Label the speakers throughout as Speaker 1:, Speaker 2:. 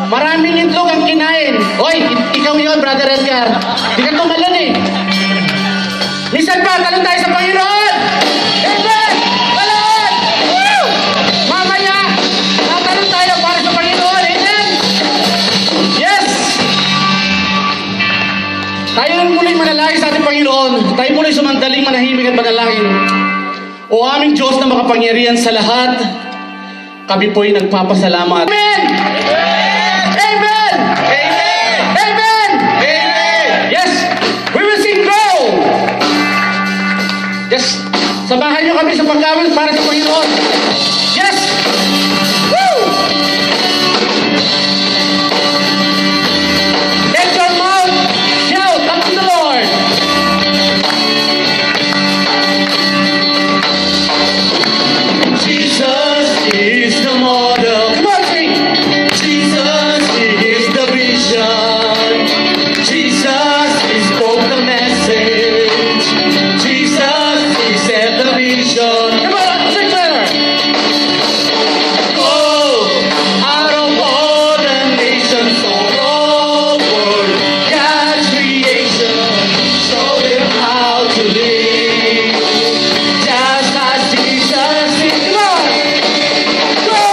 Speaker 1: Maraming itlog ang kinain. Oy, ikaw yun, Brother Edgar. Di ka tumalon eh. Minsan pa, talon tayo sa Panginoon. Amen! Talon! Woo! Mamaya, tatalon tayo para sa Panginoon. Amen! Yes! Tayo muling manalangin sa ating Panginoon. Tayo muling sumandaling manahimik at manalangin. O aming Diyos na makapangyarihan sa lahat, kami po'y nagpapasalamat. Amen! Amen! Amen! Amen! Amen! Yes! We will sing Go! Yes! Samahan niyo kami sa pagkawin para sa Panginoon. Yes! Woo! Let your mouth shout unto the Lord. Jesus is the model. Come on, sing. Jesus is the vision. Jesus is both the message. Jesus is set the vision. Come on, sing better. Go out of all the nations all over God's creation. Show them how to live. Just as Jesus is. Come on. Go!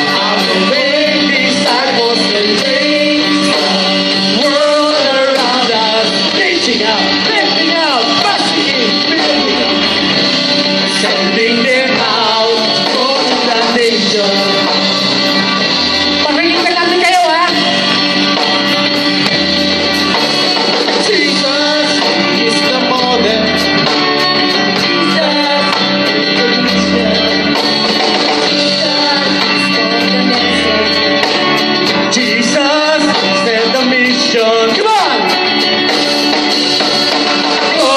Speaker 1: I will make disciples and change the world around us. Reaching out, lifting out, busting in, building up, sending them out, go to the nation. Pakinggan natin kayo, ha? Jesus is the model. Jesus said the mission. Come on! Go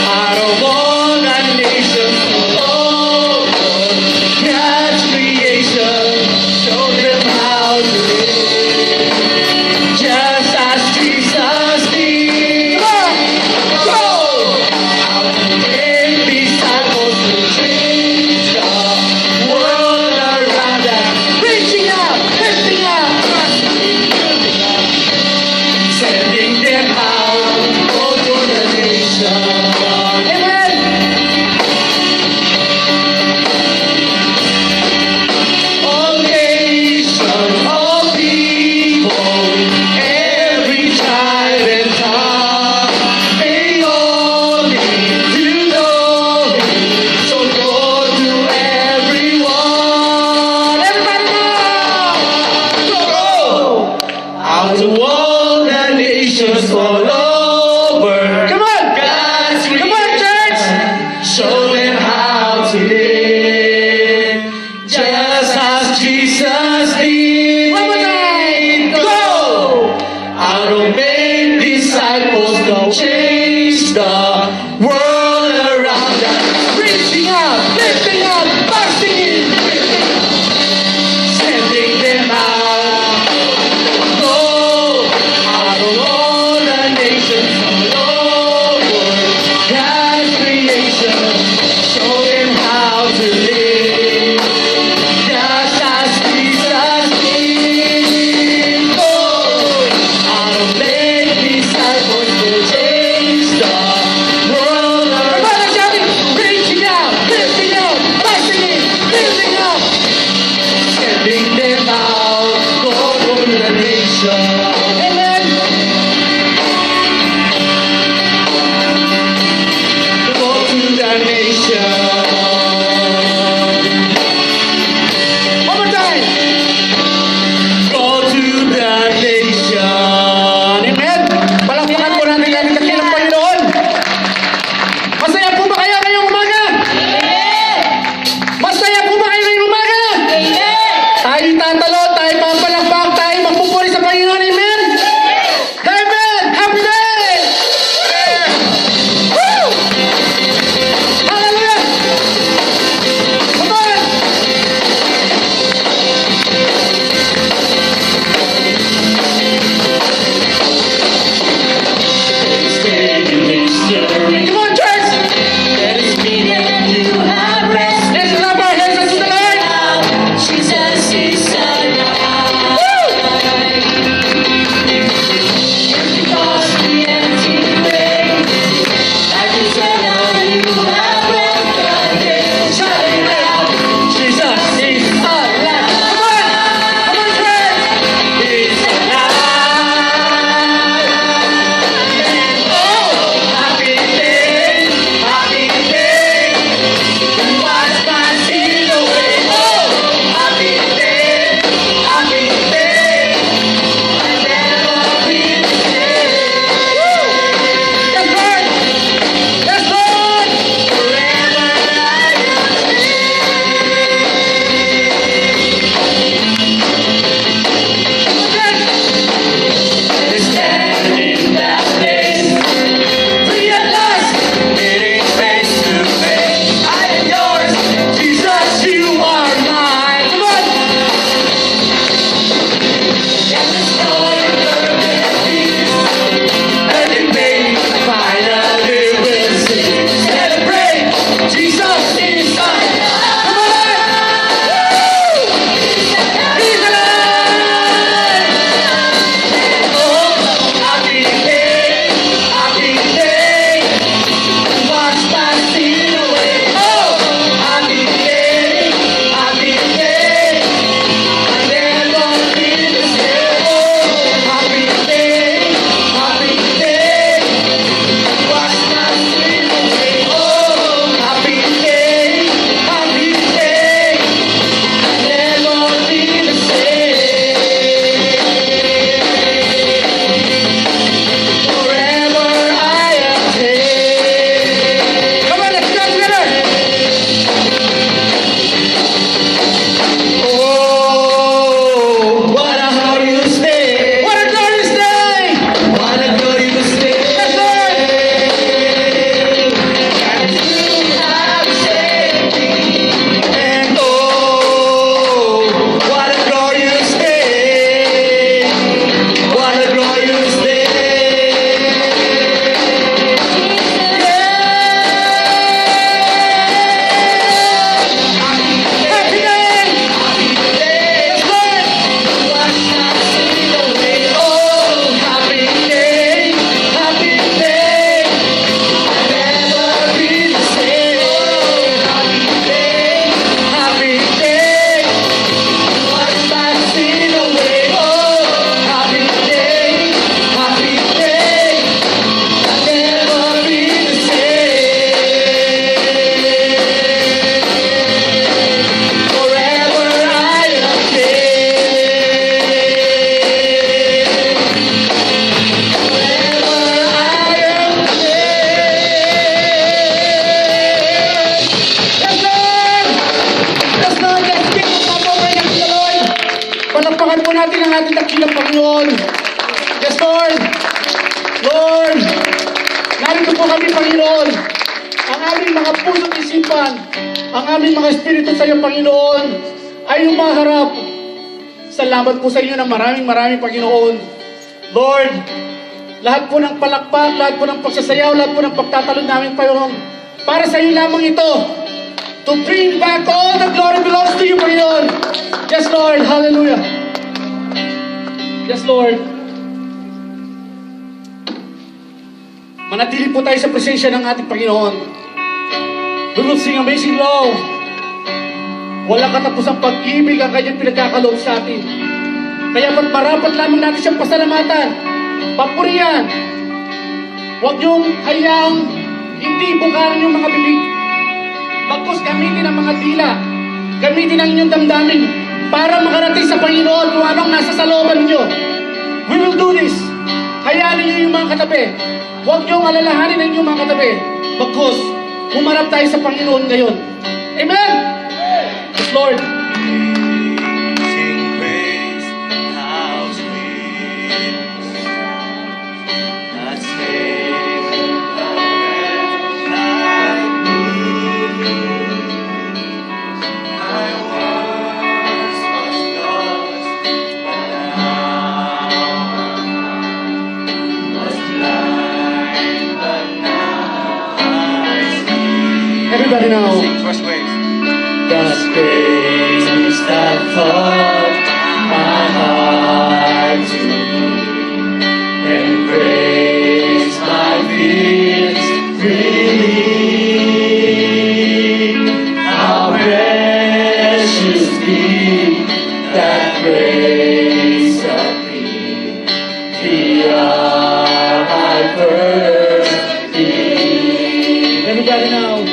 Speaker 1: out of all the nations, all over God's creation. Show them how to live. Just as Jesus did. Come on! Go out and make disciples to change the world around us. Reaching out, lifting up, building up, sending them out, go to the nation. Amen. All nations, all people, every tribe and tongue, they all need to know Him. So go to everyone. Everybody now! Go out to all the nations all over. Come on! God's come on, church! Show them how to live. Just as Jesus did. One more time! Go! Out and make disciples, go change the world around us. Reaching out, lifting up, busting in, sending them out. Go out of all the nations all over God's creation. Show them how to live. Just as Jesus did. Go out of
Speaker 2: ang ating dakilang Panginoon. Yes, Lord. Lord, narito po kami, Panginoon. Ang aming mga puso't isipan, ang aming mga espiritu sa iyo, Panginoon, ay umaharap. Salamat po sa inyo ng maraming Panginoon. Lord, lahat po ng palakpak, lahat po ng pagsasayaw, lahat po ng pagtatalon namin, Panginoon, para sa iyo lamang ito. To bring back all the glory belongs to you, Panginoon. Yes, Lord. Hallelujah. Yes, Lord. Manatili po tayo sa presensya ng ating Panginoon. We will sing amazing love. Walang katapusang pag-ibig ang kanyang pinagkakaloob sa atin. Kaya marapat lamang natin siyang pasalamatan, papurihan. Huwag niyong hayaang hindi bukaran yung mga bibig. Bagkus gamitin ang mga dila, gamitin ang inyong damdamin para makarating sa Panginoon kung anong nasa salooban niyo. We will do this. Hayaan niyo yung mga katabi. Huwag niyong alalahanin ang inyong mga katabi. Bagkus, humarap tayo sa Panginoon ngayon. Amen! Yes, Lord.
Speaker 1: Sing praise, how sweet that saved a wretch like me. I once was lost, but now was blind, but now I see.
Speaker 2: Everybody now.
Speaker 1: Sing first ways.
Speaker 2: God's grace that taught my heart to
Speaker 1: Embrace my fears freely. How precious be that grace of me. The hour I first believed.
Speaker 2: Everybody now.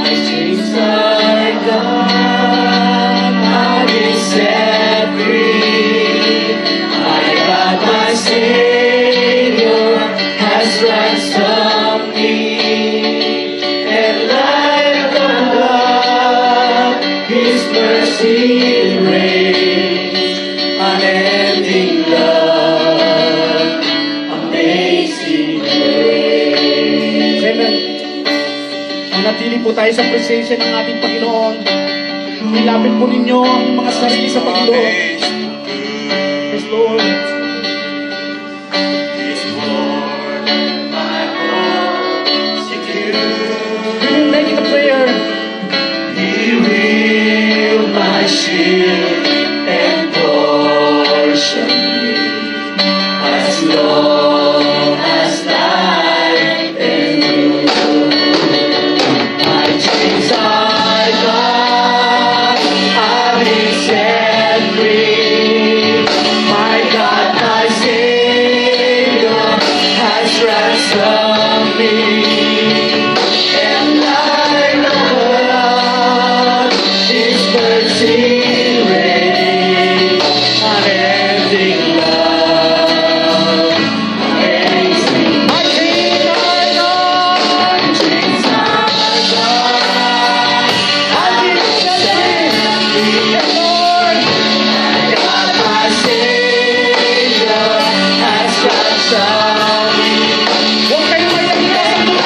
Speaker 1: My chains are gone, I've been set free. My God, my Savior, has ransomed me. And like the blood, His mercy reigns. Unending love, amazing grace.
Speaker 2: Amen. Manatili po tayo sa presensya ng ating Panginoon. Ilapit po ninyo ang mga sarili sa Panginoon. Yes, Lord.
Speaker 1: His word, my hope secure.
Speaker 2: We will make it a prayer.
Speaker 1: He will my shield and portion me, as long as life endures. My chains are gone, I've been set free. My God, my Savior, has ransomed me. And like the blood, His mercy reigns. Unending love, amazing. My chains are gone, chains are gone. I've been set free, Lord. My God, my Savior, has ransomed me.
Speaker 2: Huwag kayong mayagin sa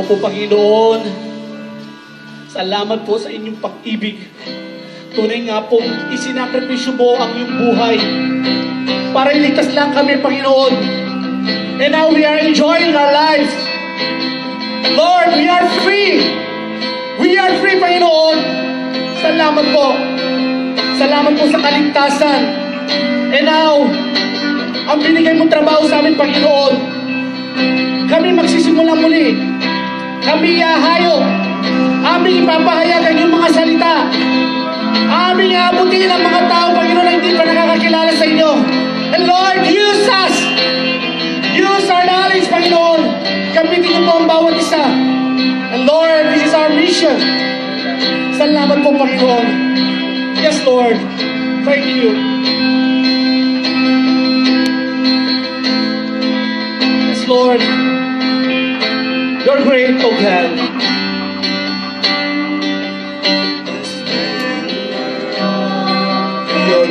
Speaker 2: po, Panginoon. Salamat po sa inyong pag-ibig. Tunay nga po, isinakripisyo mo ang iyong buhay para iligtas lang kami, Panginoon. And now we are enjoying our lives. Lord, we are free. We are free, Panginoon. Salamat po. Salamat po sa kaligtasan. And now, ang binigay mong trabaho sa amin, Panginoon, kami magsisimula muli. Kami iahayo. Aming ipapahayag ang iyong mga salita. Aming aabutin ang mga tao, Panginoon, na hindi pa nakakakilala sa inyo. And Lord, use us. Use our knowledge, Panginoon. Gamitin niyo po ang bawat isa. And Lord, this is our mission. Salamat po, Panginoon. Yes, Lord. Thank you. Yes, Lord. You're great, oh God. Your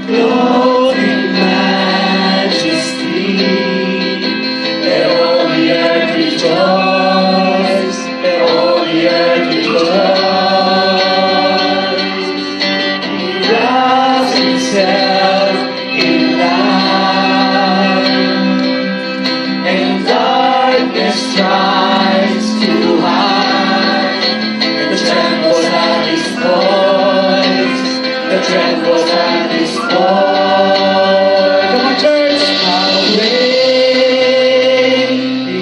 Speaker 2: clothed in majesty, let all the earth rejoice, let all the earth rejoice. He wraps himself in light, and darkness tries to hide. The trembles at his voice, the trembles at his voice. Come on, church. How great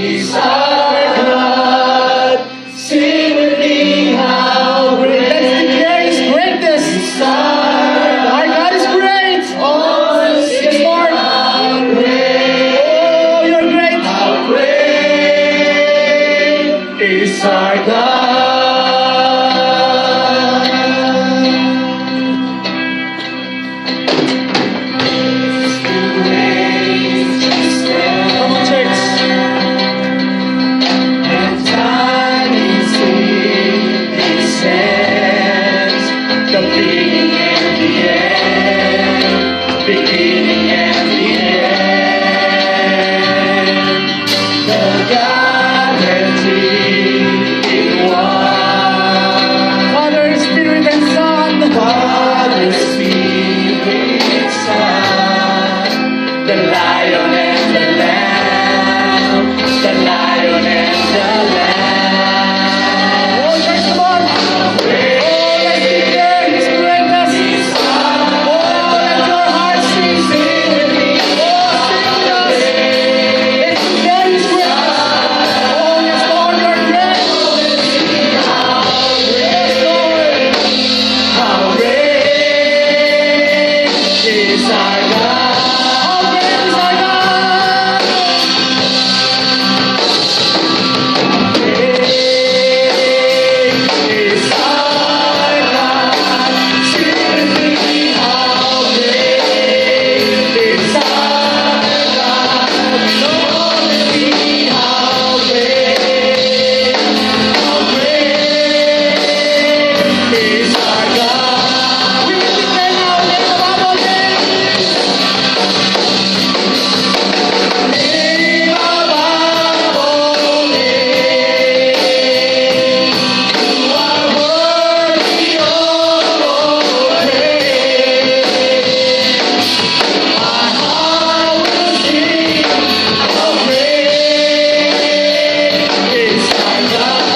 Speaker 2: is our God. Sing with me, how great. Let's declare his greatness. Our God is great. Oh, yes, Lord. How great. Oh, you're great. How great is our God. Come on, church. And time is in his hands, the beginning and the end, beginning and the end. The Godhead in one. Father, Spirit, and Son. Father, Spirit, Son. The Lion and the Lamb. The Lion and the Lamb. Oh, church, come on. Oh, let's declare his greatness. Oh, let your heart sing. Sing with me. Oh, sing with us. Let's declare his greatness. Oh, yes, Lord, you're great. Yes, Lord. How great is our God. How great is our God. Great is our God. Sing with me, how great is our God. Know with me, how great is our God. We will declare now, let the Bible name. Name above name. You are worthy of all praise. My heart will sing, how great is our God.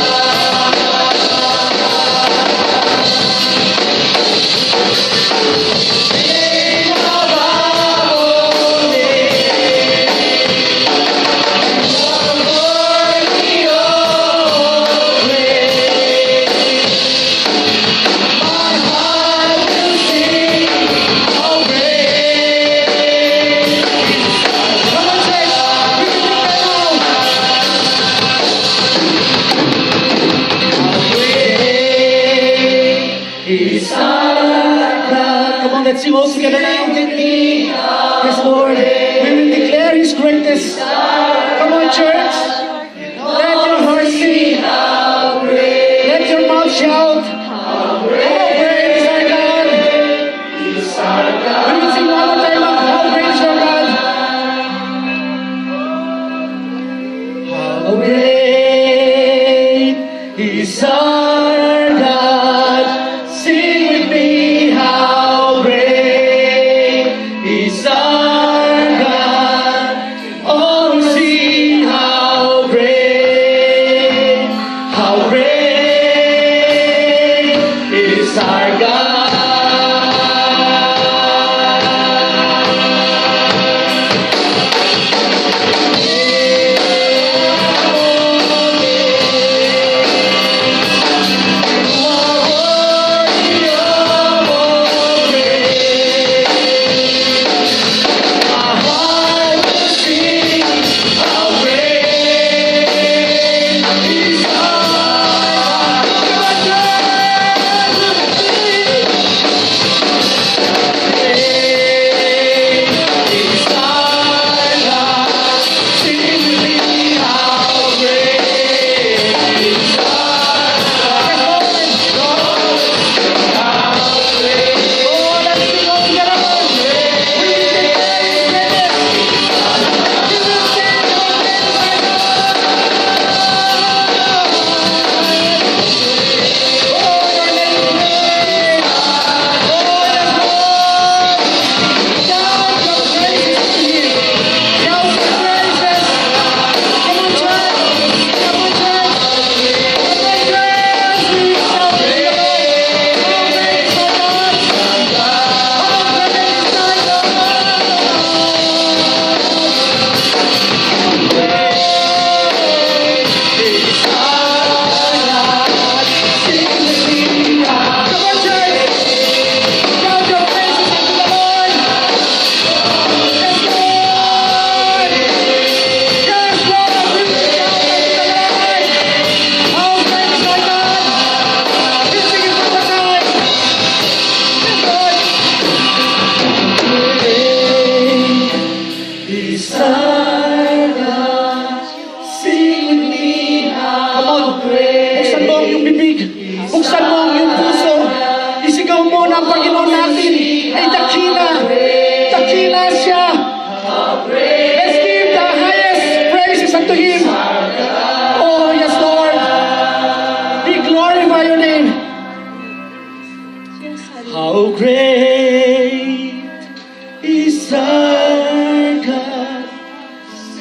Speaker 2: Name above name. You are worthy of all praise. My heart will sing, how great is our God. Come on, church. We can declare now. How great is our God. Come on, let's sing all together now. Yes, Lord. We will declare his greatness. Come on, church. Let your heart sing. Let your mouth shout. How great is our God. We will sing one more time. How great is our God.
Speaker 1: is our God. Sing with me
Speaker 2: Come on,
Speaker 1: how great.
Speaker 2: buksan mo ang iyong bibig. Buksan mo ang iyong puso. Isigaw mo na ang Panginoon natin ay dakila. Dakila siya. Let's give the highest praises unto Him. Oh, yes, Lord. We glorify your name. How great is our God.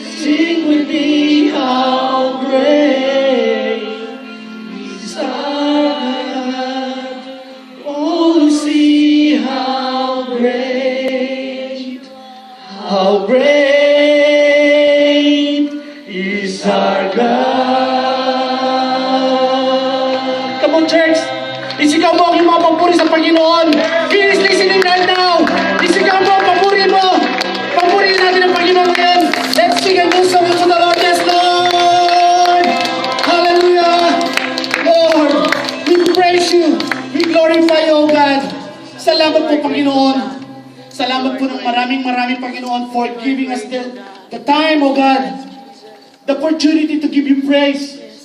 Speaker 2: Sing with me, how great is our God. Oh, see how great is our God. Come on, church. Isigaw mo ang iyong mga papuri sa Panginoon. He is listening right now. Isigaw mo, papuri mo. Papurihin natin ang Panginoon ngayon. Let's sing a new song to the Lord. Yes, Lord. Hallelujah. Lord, we praise you. We glorify you, O God. Salamat po, Panginoon. Salamat po ng maraming Panginoon, for giving us the time, O God, the opportunity to give you praise.